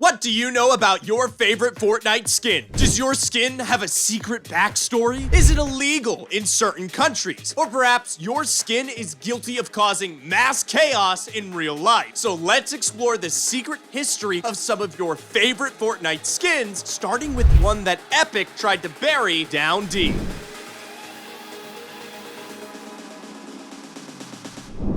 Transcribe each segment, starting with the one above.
What do you know about your favorite Fortnite skin? Does your skin have a secret backstory? Is it illegal in certain countries? Or perhaps your skin is guilty of causing mass chaos in real life? So let's explore the secret history of some of your favorite Fortnite skins, starting with one that Epic tried to bury down deep.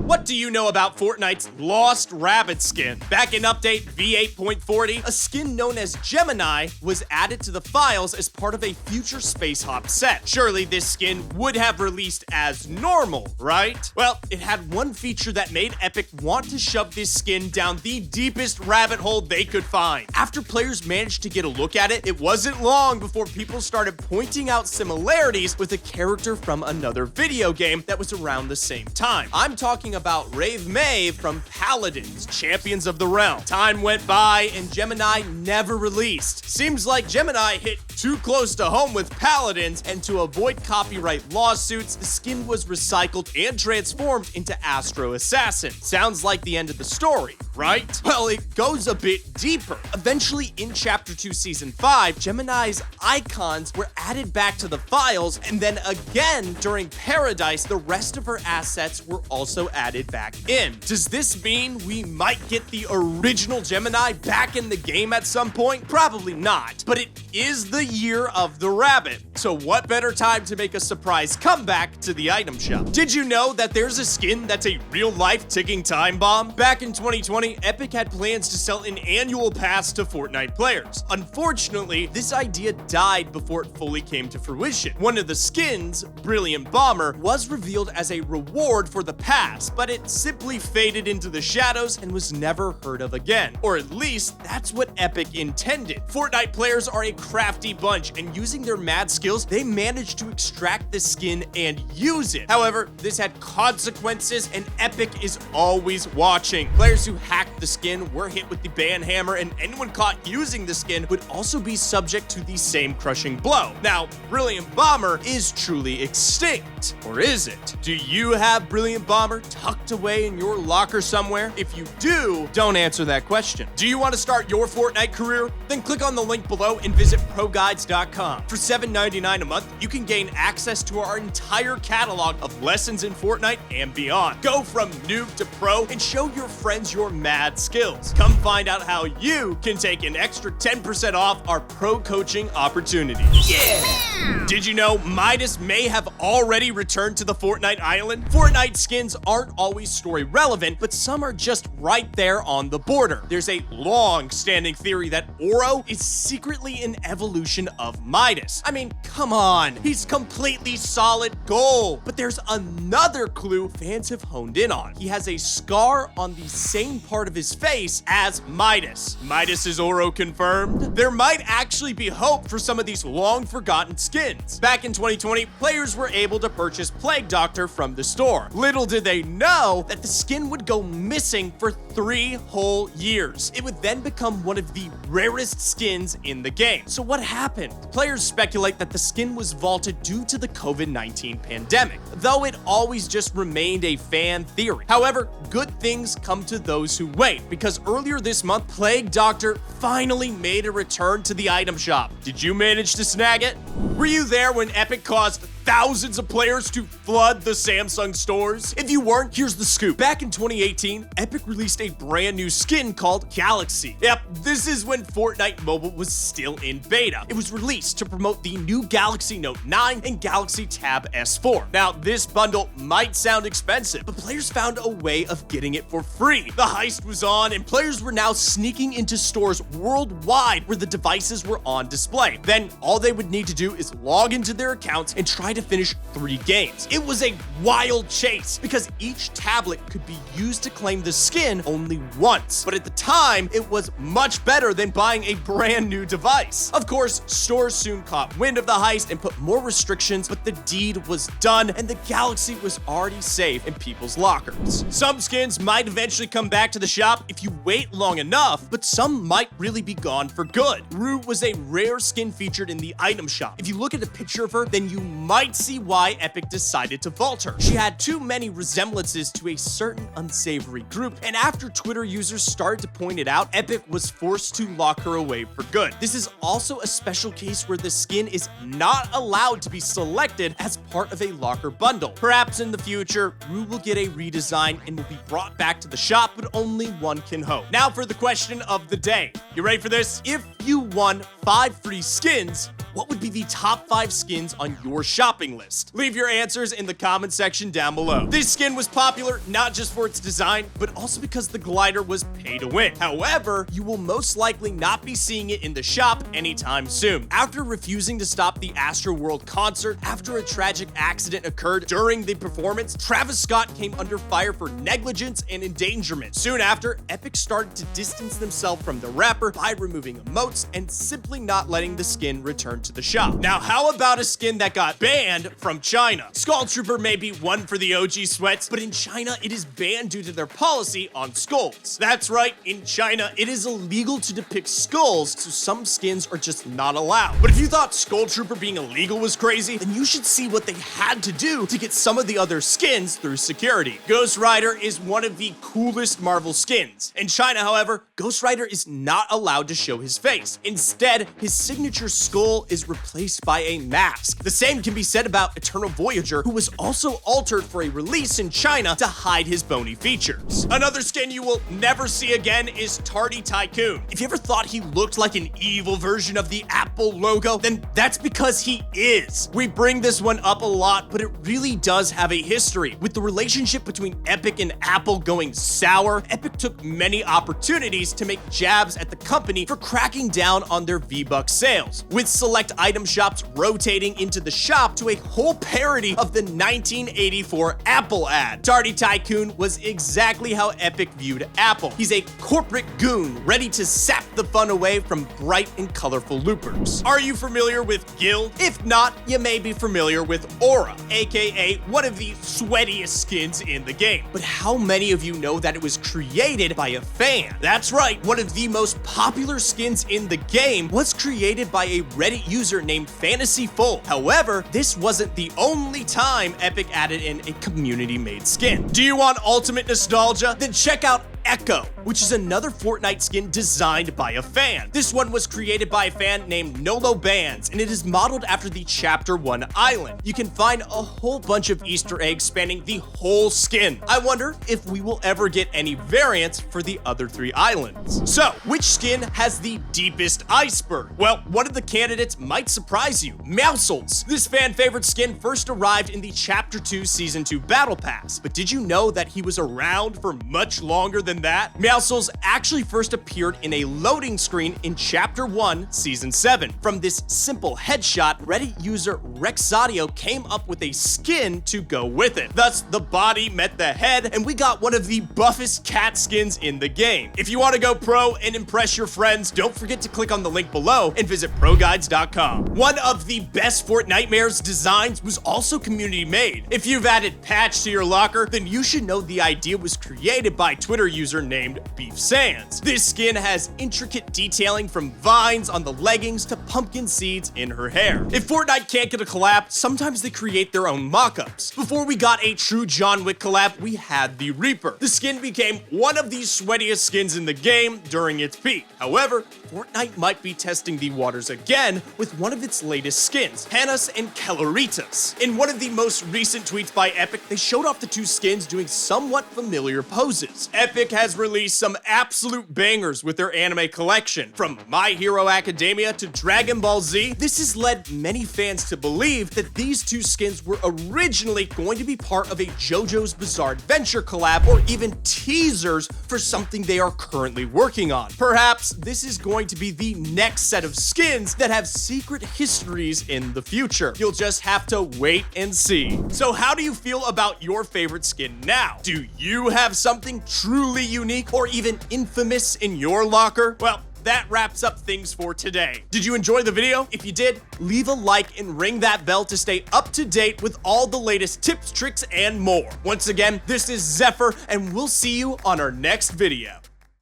What do you know about Fortnite's Lost Rabbit skin? Back in update V8.40, a skin known as Gemini was added to the files as part of a future Space Hop set. Surely this skin would have released as normal, right? Well, it had one feature that made Epic want to shove this skin down the deepest rabbit hole they could find. After players managed to get a look at it, it wasn't long before people started pointing out similarities with a character from another video game that was around the same time. I'm talking about Rave May from Paladins, Champions of the Realm. Time went by and Gemini never released. Seems like Gemini hit too close to home with Paladins, and to avoid copyright lawsuits, the skin was recycled and transformed into Astro Assassin. Sounds like the end of the story, right? Well, it goes a bit deeper. Eventually, in Chapter 2, Season 5, Gemini's icons were added back to the files, and then again, during Paradise, the rest of her assets were also added back in. Does this mean we might get the original Gemini back in the game at some point? Probably not, but it is the year of the rabbit. So what better time to make a surprise comeback to the item shop? Did you know that there's a skin that's a real-life ticking time bomb? Back in 2020, Epic had plans to sell an annual pass to Fortnite players. Unfortunately, this idea died before it fully came to fruition. One of the skins, Brilliant Bomber, was revealed as a reward for the pass, but it simply faded into the shadows and was never heard of again. Or at least, that's what Epic intended. Fortnite players are a crafty bunch, and using their mad skills, they managed to extract the skin and use it. However, this had consequences, and Epic is always watching. Players who hacked the skin were hit with the ban hammer, and anyone caught using the skin would also be subject to the same crushing blow. Now, Brilliant Bomber is truly extinct. Or is it? Do you have Brilliant Bomber tucked away in your locker somewhere? If you do, don't answer that question. Do you want to start your Fortnite career? Then click on the link below and visit ProGuides.com. For $7.99 a month, you can gain access to our entire catalog of lessons in Fortnite and beyond. Go from noob to pro and show your friends your mad skills. Come find out how you can take an extra 10% off our pro coaching opportunities. Yeah! Did you know Midas may have already returned to the Fortnite island? Fortnite skins aren't always story relevant, but some are just right there on the border. There's a long-standing theory that Oro is secretly an evolution of Midas. I mean, come on, he's completely solid gold. But there's another clue fans have honed in on. He has a scar on the same part of his face as Midas. Midas is Oro confirmed? There might actually be hope for some of these long-forgotten skins. Back in 2020, players were able to purchase Plague Doctor from the store. Little did they know that the skin would go missing for 3 whole years. It would then become one of the rarest skins in the game. So what happened? Players speculate that the skin was vaulted due to the COVID-19 pandemic, though it always just remained a fan theory. However, good things come to those who wait, because earlier this month, Plague Doctor finally made a return to the item shop. Did you manage to snag it? Were you there when Epic caused thousands of players to flood the Samsung stores? If you weren't, here's the scoop. Back in 2018, Epic released a brand new skin called Galaxy. Yep, this is when Fortnite Mobile was still in beta. It was released to promote the new Galaxy Note 9 and Galaxy Tab S4. Now, this bundle might sound expensive, but players found a way of getting it for free. The heist was on, and players were now sneaking into stores worldwide where the devices were on display. Then, all they would need to do is log into their accounts and try to finish 3 games. It was a wild chase because each tablet could be used to claim the skin only once. But at the time, it was much better than buying a brand new device. Of course, stores soon caught wind of the heist and put more restrictions, but the deed was done and the Galaxy was already safe in people's lockers. Some skins might eventually come back to the shop if you wait long enough, but some might really be gone for good. Rue was a rare skin featured in the item shop. If you look at a picture of her, then you might might see why Epic decided to vault her. She had too many resemblances to a certain unsavory group, and after Twitter users started to point it out, Epic was forced to lock her away for good. This is also a special case where the skin is not allowed to be selected as part of a locker bundle. Perhaps in the future, Rue will get a redesign and will be brought back to the shop, but only one can hope. Now for the question of the day. You ready for this? If you won 5 free skins, what would be the top 5 skins on your shopping list? Leave your answers in the comment section down below. This skin was popular not just for its design, but also because the glider was pay to win. However, you will most likely not be seeing it in the shop anytime soon. After refusing to stop the Astroworld concert after a tragic accident occurred during the performance, Travis Scott came under fire for negligence and endangerment. Soon after, Epic started to distance themselves from the rapper by removing emotes and simply not letting the skin return to the shop. Now, how about a skin that got banned from China? Skull Trooper may be one for the OG sweats, but in China, it is banned due to their policy on skulls. That's right, in China, it is illegal to depict skulls, so some skins are just not allowed. But if you thought Skull Trooper being illegal was crazy, then you should see what they had to do to get some of the other skins through security. Ghost Rider is one of the coolest Marvel skins. In China, however, Ghost Rider is not allowed to show his face. Instead, his signature skull is replaced by a mask. The same can be said about Eternal Voyager, who was also altered for a release in China to hide his bony features. Another skin you will never see again is Tardy Tycoon. If you ever thought he looked like an evil version of the Apple logo, then that's because he is. We bring this one up a lot, but it really does have a history. With the relationship between Epic and Apple going sour, Epic took many opportunities to make jabs at the company for cracking down on their V-Bucks sales, with select item shops rotating into the shop to a whole parody of the 1984 Apple ad. Tardy Tycoon was exactly how Epic viewed Apple. He's a corporate goon ready to sap the fun away from bright and colorful loopers. Are you familiar with Guild? If not, you may be familiar with Aura, aka one of the sweatiest skins in the game. But how many of you know that it was created by a fan? That's right, one of the most popular skins in the game was created by a Reddit user named Fantasy Full. However, this wasn't the only time Epic added in a community-made skin. Do you want ultimate nostalgia? Then check out Echo, which is another Fortnite skin designed by a fan. This one was created by a fan named Nolo Bands, and it is modeled after the Chapter 1 island. You can find a whole bunch of Easter eggs spanning the whole skin. I wonder if we will ever get any variants for the other 3 islands. So, which skin has the deepest iceberg? Well, one of the candidates might surprise you, Mousels. This fan favorite skin first arrived in the Chapter 2 Season 2 Battle Pass, but did you know that he was around for much longer than that? Mousels actually first appeared in a loading screen in Chapter 1, Season 7. From this simple headshot, Reddit user Rexaudio came up with a skin to go with it. Thus, the body met the head, and we got one of the buffest cat skins in the game. If you want to go pro and impress your friends, don't forget to click on the link below and visit ProGuides.com. One of the best Fortnitemares designs was also community made. If you've added Patch to your locker, then you should know the idea was created by Twitter user named Beef Sands. This skin has intricate detailing from vines on the leggings to pumpkin seeds in her hair. If Fortnite can't get a collab, sometimes they create their own mock-ups. Before we got a true John Wick collab, we had the Reaper. The skin became one of the sweatiest skins in the game during its peak. However, Fortnite might be testing the waters again with one of its latest skins, Panas and Caloritas. In one of the most recent tweets by Epic, they showed off the 2 skins doing somewhat familiar poses. Epic has released some absolute bangers with their anime collection. From My Hero Academia to Dragon Ball Z, this has led many fans to believe that these 2 skins were originally going to be part of a JoJo's Bizarre Adventure collab, or even teasers for something they are currently working on. Perhaps this is going to be the next set of skins that have secret histories in the future. You'll just have to wait and see. So how do you feel about your favorite skin now? Do you have something truly unique or even infamous in your locker? Well, that wraps up things for today. Did you enjoy the video? If you did, leave a like and ring that bell to stay up to date with all the latest tips, tricks, and more. Once again, this is Zephyr, and we'll see you on our next video.